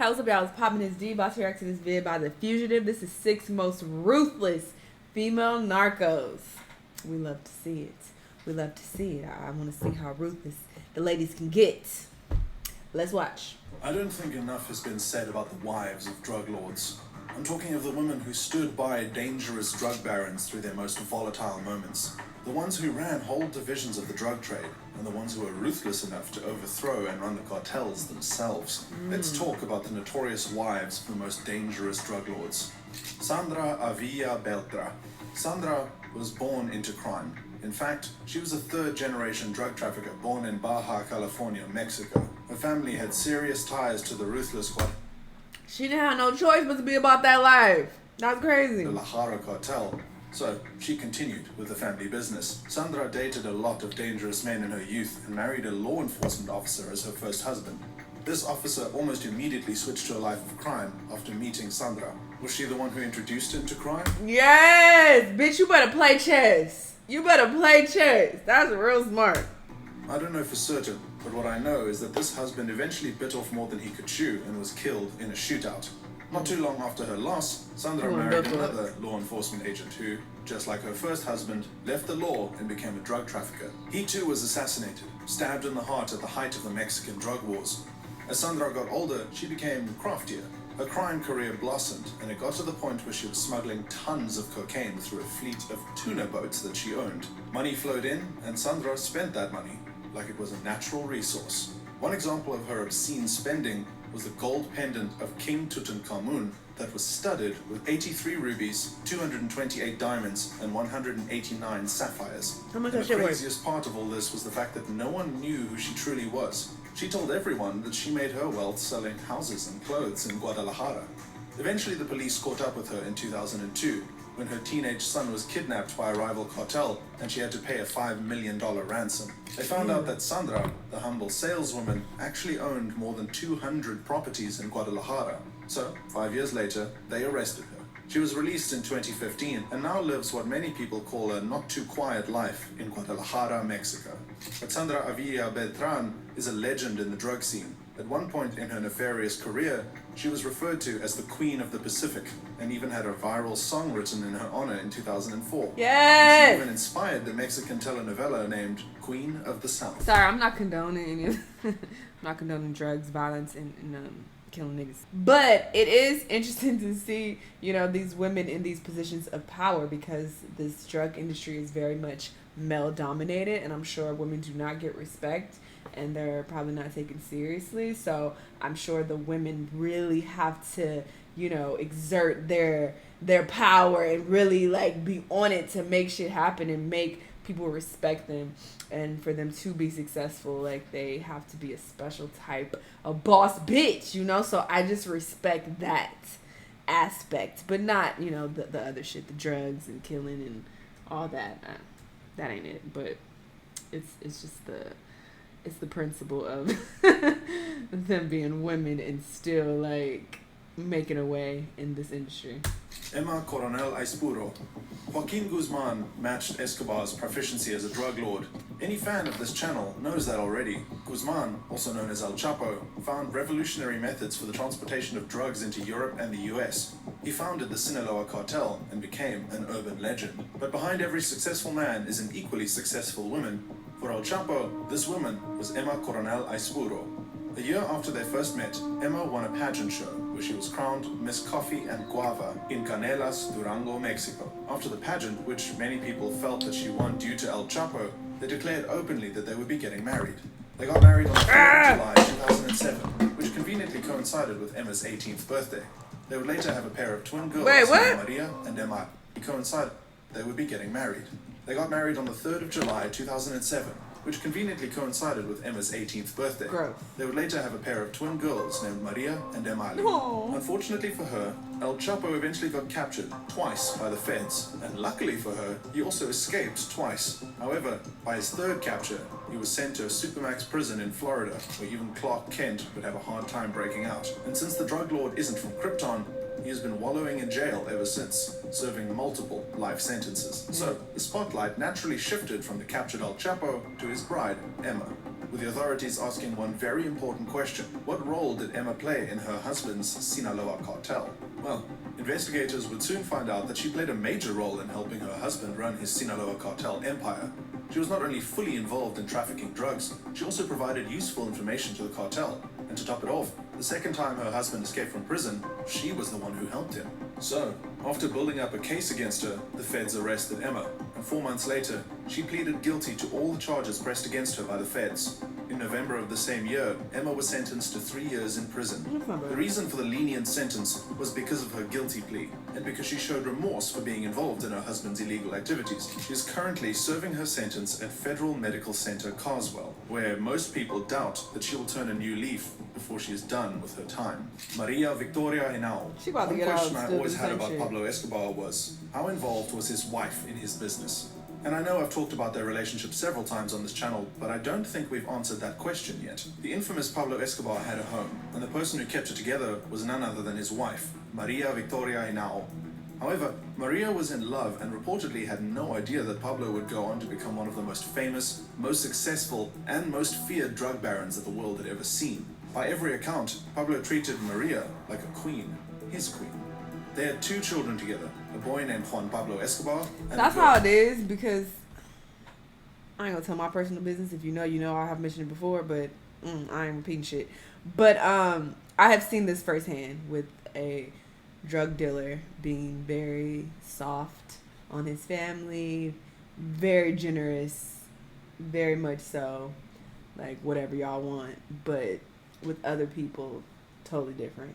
Hey, what's up, y'all? It's Poppin' This D. About to react to this vid by The Fugitive. This is 6 most ruthless female narcos. We love to see it. We love to see it. I want to see how ruthless the ladies can get. Let's watch. I don't think enough has been said about the wives of drug lords. I'm talking of the women who stood by dangerous drug barons through their most volatile moments. The ones who ran whole divisions of the drug trade, and the ones who were ruthless enough to overthrow and run the cartels themselves. Let's talk about the notorious wives of the most dangerous drug lords. Sandra Avila Beltran. Sandra was born into crime. In fact, she was a third-generation drug trafficker born in Baja California, Mexico. Her family had serious ties to the ruthless She didn't have no choice but to be about that life. That's crazy. Guadalajara cartel. So she continued with the family business. Sandra dated a lot of dangerous men in her youth and married a law enforcement officer as her first husband. This officer almost immediately switched to a life of crime after meeting Sandra. Was she the one who introduced him to crime? Yes! Bitch, you better play chess. You better play chess. That's real smart. I don't know for certain, but what I know is that this husband eventually bit off more than he could chew and was killed in a shootout. Not too long after her loss, Sandra married another law enforcement agent who, just like her first husband, left the law and became a drug trafficker. He too was assassinated, stabbed in the heart at the height of the Mexican drug wars. As Sandra got older, she became craftier. Her crime career blossomed, and it got to the point where she was smuggling tons of cocaine through a fleet of tuna boats that she owned. Money flowed in, and Sandra spent that money like it was a natural resource. One example of her obscene spending was the gold pendant of King Tutankhamun that was studded with 83 rubies, 228 diamonds, and 189 sapphires. How much and that the shit worth? craziest part of all this was the fact that no one knew who she truly was. She told everyone that she made her wealth selling houses and clothes in Guadalajara. Eventually the police caught up with her in 2002 when her teenage son was kidnapped by a rival cartel and she had to pay a $5 million ransom. They found out that Sandra, the humble saleswoman, actually owned more than 200 properties in Guadalajara. So, 5 years later, they arrested her. She was released in 2015 and now lives what many people call a not-too-quiet life in Guadalajara, Mexico. But Sandra Avila Beltran is a legend in the drug scene. At one point in her nefarious career, she was referred to as the Queen of the Pacific and even had a viral song written in her honor in 2004. Yes! She even inspired the Mexican telenovela named Queen of the South. Sorry, I'm not condoning any of I'm not condoning drugs, violence, and killing niggas. But it is interesting to see, these women in these positions of power because this drug industry is very much male dominated, and I'm sure women do not get respect and they're probably not taken seriously. So I'm sure the women really have to, exert their power and really be on it to make shit happen and make people respect them. And for them to be successful, they have to be a special type of boss bitch, So I just respect that aspect, but not, the other shit, the drugs and killing and all that. That ain't it. But it's just the principle of them being women and still making a way in this industry. Coronel Aispuro. Joaquin Guzman matched Escobar's proficiency as a drug lord. Any fan of this channel knows that already. Guzman, also known as El Chapo, found revolutionary methods for the transportation of drugs into Europe and the US. He founded the Sinaloa cartel and became an urban legend. But behind every successful man is an equally successful woman. For El Chapo, this woman was Coronel Aispuro. A year after they first met, Emma won a pageant show where she was crowned Miss Coffee and Guava in Canelas, Durango, Mexico. After the pageant, which many people felt that she won due to El Chapo, they declared openly that they would be getting married. They got married on the 3rd of July 2007, which conveniently coincided with Emma's 18th birthday. They would later have a pair of twin girls, Maria and Emma. It coincided they would be getting married. They got married on the 3rd of July 2007, which conveniently coincided with Emma's 18th birthday. Gross. They would later have a pair of twin girls named Maria and Emma. Unfortunately for her, El Chapo eventually got captured twice by the feds, and luckily for her, he also escaped twice. However, by his third capture, he was sent to a supermax prison in Florida, where even Clark Kent would have a hard time breaking out. And since the drug lord isn't from Krypton, he has been wallowing in jail ever since, serving multiple life sentences. So, the spotlight naturally shifted from the captured El Chapo to his bride, Emma. with the authorities asking one very important question. What role did Emma play in her husband's Sinaloa cartel? Well, investigators would soon find out that she played a major role in helping her husband run his Sinaloa cartel empire. She was not only fully involved in trafficking drugs, she also provided useful information to the cartel. And to top it off, the second time her husband escaped from prison, she was the one who helped him. So, after building up a case against her, the feds arrested Emma, and 4 months later, she pleaded guilty to all the charges pressed against her by the feds. In November of the same year, Emma was sentenced to 3 years in prison. The reason for the lenient sentence was because of her guilty plea, and because she showed remorse for being involved in her husband's illegal activities. She is currently serving her sentence at Federal Medical Center Carswell, where most people doubt that she will turn a new leaf before she is done with her time. Maria Victoria Henao. One question I always had about Pablo Escobar was, how involved was his wife in his business? And I know I've talked about their relationship several times on this channel, but I don't think we've answered that question yet. The infamous Pablo Escobar had a home, and the person who kept it together was none other than his wife, Maria Victoria Henao. However, Maria was in love and reportedly had no idea that Pablo would go on to become one of the most famous, most successful, and most feared drug barons that the world had ever seen. By every account, Pablo treated Maria like a queen, his queen. They had 2 children together, a boy named Juan Pablo Escobar, and that's how it is, because I ain't gonna tell my personal business. If you know, you know. I have mentioned it before, but I ain't repeating shit. But I have seen this firsthand with a drug dealer being very soft on his family, very generous, very much so, like whatever y'all want, but with other people, totally different.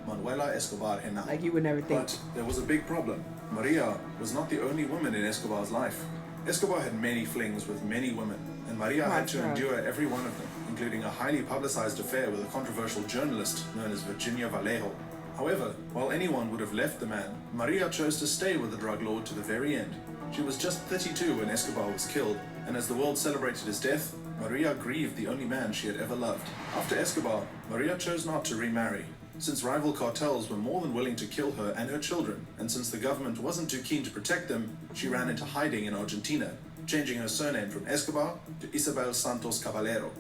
Manuela Escobar Henao. Like you would never think. But there was a big problem. Maria was not the only woman in Escobar's life. Escobar had many flings with many women, and Maria had to endure every one of them, including a highly publicized affair with a controversial journalist known as Virginia Vallejo. However, while anyone would have left the man, Maria chose to stay with the drug lord to the very end. She was just 32 when Escobar was killed, and as the world celebrated his death, Maria grieved the only man she had ever loved. After Escobar, Maria chose not to remarry. Since rival cartels were more than willing to kill her and her children, and since the government wasn't too keen to protect them, she ran into hiding in Argentina, changing her surname from Escobar to Isabel Santos Caballero.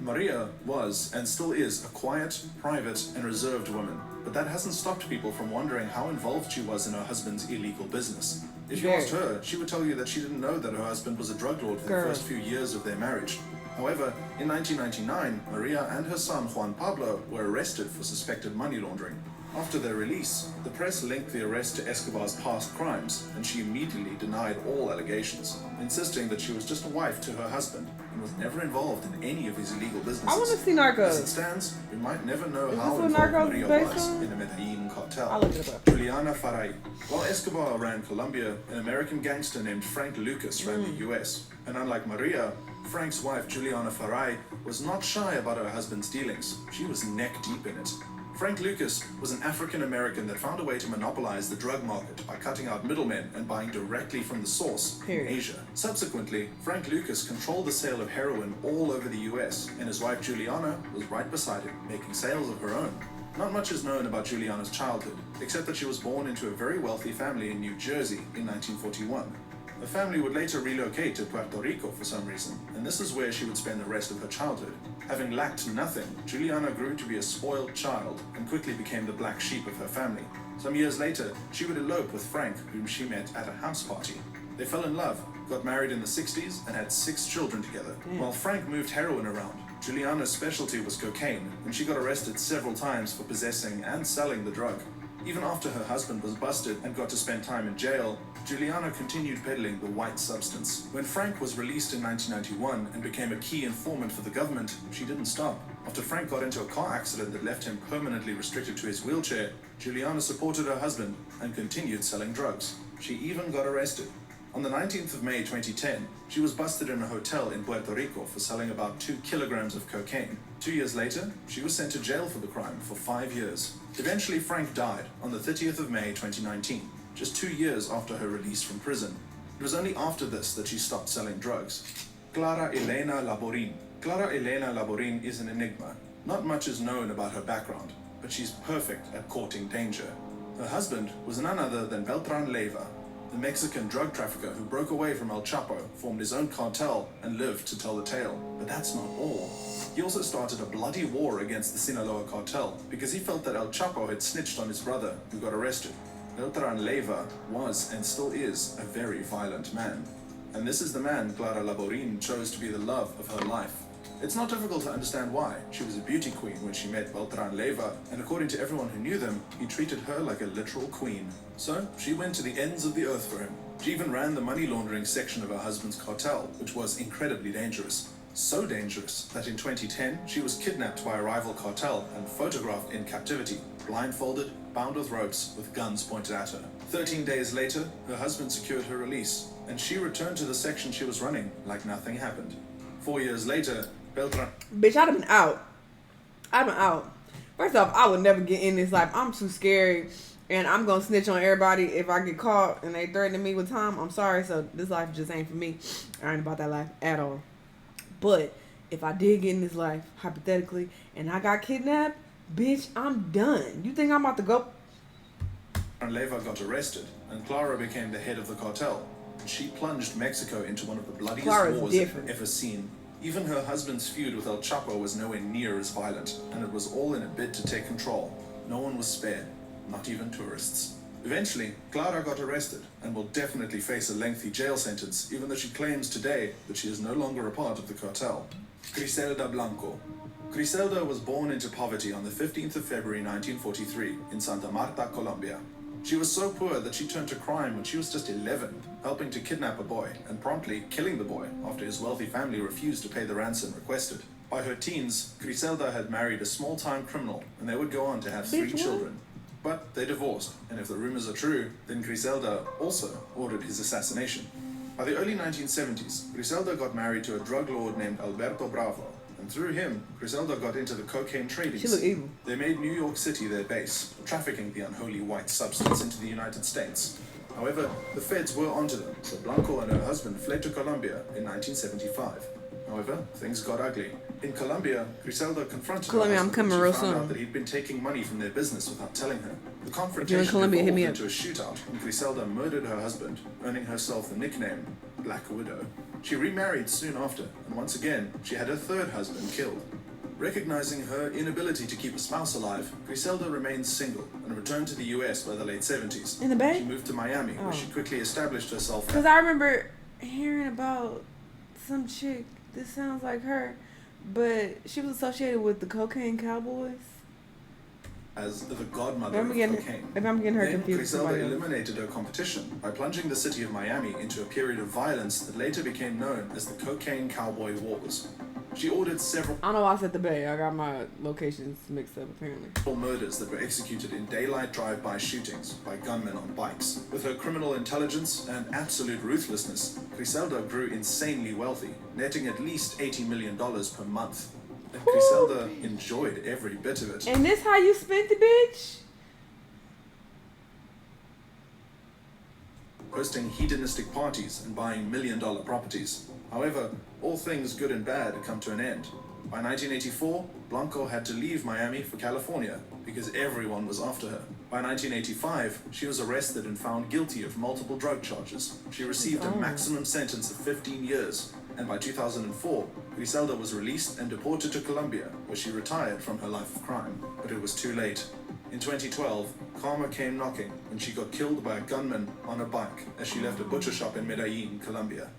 Maria was, and still is, a quiet, private, and reserved woman, but that hasn't stopped people from wondering how involved she was in her husband's illegal business. If you asked her, she would tell you that she didn't know that her husband was a drug lord for the first few years of their marriage. However, in 1999, Maria and her son Juan Pablo were arrested for suspected money laundering. After their release, the press linked the arrest to Escobar's past crimes, and she immediately denied all allegations, insisting that she was just a wife to her husband and was never involved in any of his illegal businesses. I want to see Narcos. As it stands, we might never know Is how this what involved Narcos Maria is based was on? in the Medellin cartel. I'll look it up. Juliana Farai. While Escobar ran Colombia, an American gangster named Frank Lucas ran the US. And unlike Maria, Frank's wife Juliana Farai was not shy about her husband's dealings. She was neck deep in it. Frank Lucas was an African American that found a way to monopolize the drug market by cutting out middlemen and buying directly from the source in Asia. Subsequently, Frank Lucas controlled the sale of heroin all over the US, and his wife Juliana was right beside him, making sales of her own. Not much is known about Juliana's childhood, except that she was born into a very wealthy family in New Jersey in 1941. The family would later relocate to Puerto Rico for some reason, and this is where she would spend the rest of her childhood. Having lacked nothing, Juliana grew to be a spoiled child and quickly became the black sheep of her family. Some years later, she would elope with Frank, whom she met at a house party. They fell in love, got married in the 60s, and had 6 children together. While Frank moved heroin around, Juliana's specialty was cocaine, and she got arrested several times for possessing and selling the drug. Even after her husband was busted and got to spend time in jail, Juliana continued peddling the white substance. When Frank was released in 1991 and became a key informant for the government, she didn't stop. After Frank got into a car accident that left him permanently restricted to his wheelchair, Juliana supported her husband and continued selling drugs. She even got arrested. On the 19th of May 2010, she was busted in a hotel in Puerto Rico for selling about 2 kilograms of cocaine. 2 years later, she was sent to jail for the crime for 5 years. Eventually, Frank died on the 30th of May 2019, just 2 years after her release from prison. It was only after this that she stopped selling drugs. Clara Elena Laborine. Clara Elena Laborine is an enigma. Not much is known about her background, but she's perfect at courting danger. Her husband was none other than Beltran, the Mexican drug trafficker who broke away from El Chapo, formed his own cartel, and lived to tell the tale. But that's not all. He also started a bloody war against the Sinaloa cartel because he felt that El Chapo had snitched on his brother, who got arrested. Beltran was, and still is, a very violent man. And this is the man Clara Laborine chose to be the love of her life. It's not difficult to understand why. She was a beauty queen when she met Beltran, and according to everyone who knew them, he treated her like a literal queen. So she went to the ends of the earth for him. She even ran the money laundering section of her husband's cartel, which was incredibly dangerous. So dangerous that in 2010, she was kidnapped by a rival cartel and photographed in captivity, blindfolded, bound with ropes, with guns pointed at her. 13 days later, her husband secured her release, and she returned to the section she was running like nothing happened. 4 years later, Beltran... Bitch, I'd have been out. I'd been out. First off, I would never get in this life. I'm too scary, and I'm gonna snitch on everybody if I get caught and they threaten me with time. I'm sorry, so this life just ain't for me. I ain't about that life at all. But if I did get in this life, hypothetically, and I got kidnapped, bitch, I'm done. You think I'm about to go... Leva got arrested, and Clara became the head of the cartel. She plunged Mexico into one of the bloodiest wars I've ever seen. Even her husband's feud with El Chapo was nowhere near as violent, and it was all in a bid to take control. No one was spared, not even tourists. Eventually, Clara got arrested and will definitely face a lengthy jail sentence, even though she claims today that she is no longer a part of the cartel. Griselda Blanco. Griselda was born into poverty on the 15th of February 1943 in Santa Marta, Colombia. She was so poor that she turned to crime when she was just 11, helping to kidnap a boy and promptly killing the boy after his wealthy family refused to pay the ransom requested. By her teens, Griselda had married a small-time criminal, and they would go on to have 3 children. But they divorced, and if the rumors are true, then Griselda also ordered his assassination. By the early 1970s, Griselda got married to a drug lord named Alberto Bravo, and through him, Griselda got into the cocaine trading scene. She looked evil. They made New York City their base, trafficking the unholy white substance into the United States. However, the feds were onto them, so Blanco and her husband fled to Colombia in 1975. However, things got ugly. In Colombia, Griselda confronted her husband when she found out that he'd been taking money from their business without telling her. The confrontation evolved into a shootout, and Griselda murdered her husband, earning herself the nickname Black Widow. She remarried soon after, and once again, she had her third husband killed. Recognizing her inability to keep a spouse alive, Griselda remained single and returned to the US by the late 70s. In the Bay? She moved to Miami, where she quickly established herself. Because I remember hearing about some chick, this sounds like her, but she was associated with the Cocaine Cowboys. As the godmother of cocaine. If I'm getting her then confused. Griselda eliminated her competition by plunging the city of Miami into a period of violence that later became known as the Cocaine Cowboy Wars. She ordered several... I don't know why I said the Bay. I got my locations mixed up, apparently. ...murders that were executed in daylight drive-by shootings by gunmen on bikes. With her criminal intelligence and absolute ruthlessness, Griselda grew insanely wealthy, netting at least $80 million per month. And Griselda enjoyed every bit of it. And this how you spent the bitch? Hosting hedonistic parties and buying million-dollar properties. However, all things good and bad come to an end. By 1984, Blanco had to leave Miami for California because everyone was after her. By 1985, she was arrested and found guilty of multiple drug charges. She received a maximum sentence of 15 years. And by 2004, Griselda was released and deported to Colombia, where she retired from her life of crime. But it was too late. In 2012, karma came knocking when she got killed by a gunman on a bike as she left a butcher shop in Medellin, Colombia.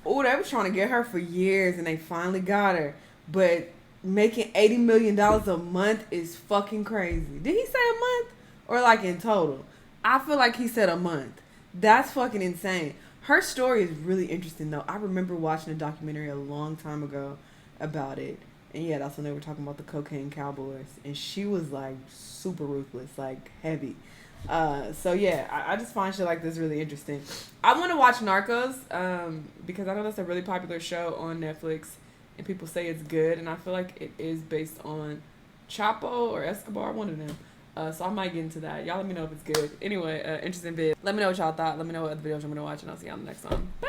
Oh, they were trying to get her for years, and they finally got her. But making $80 million a month is fucking crazy. Did he say a month? Or like in total? I feel like he said a month. That's fucking insane. Her story is really interesting, though. I remember watching a documentary a long time ago about it. And yeah, that's when they were talking about the Cocaine Cowboys. And she was like super ruthless, like heavy. So yeah, I just find shit like this really interesting. I want to watch Narcos because I know that's a really popular show on Netflix. And people say it's good. And I feel like it is based on Chapo or Escobar, one of them. So I might get into that. Y'all let me know if it's good. Anyway, interesting vid. Let me know what y'all thought. Let me know what other videos you want me to watch. And I'll see y'all in the next one. Bye.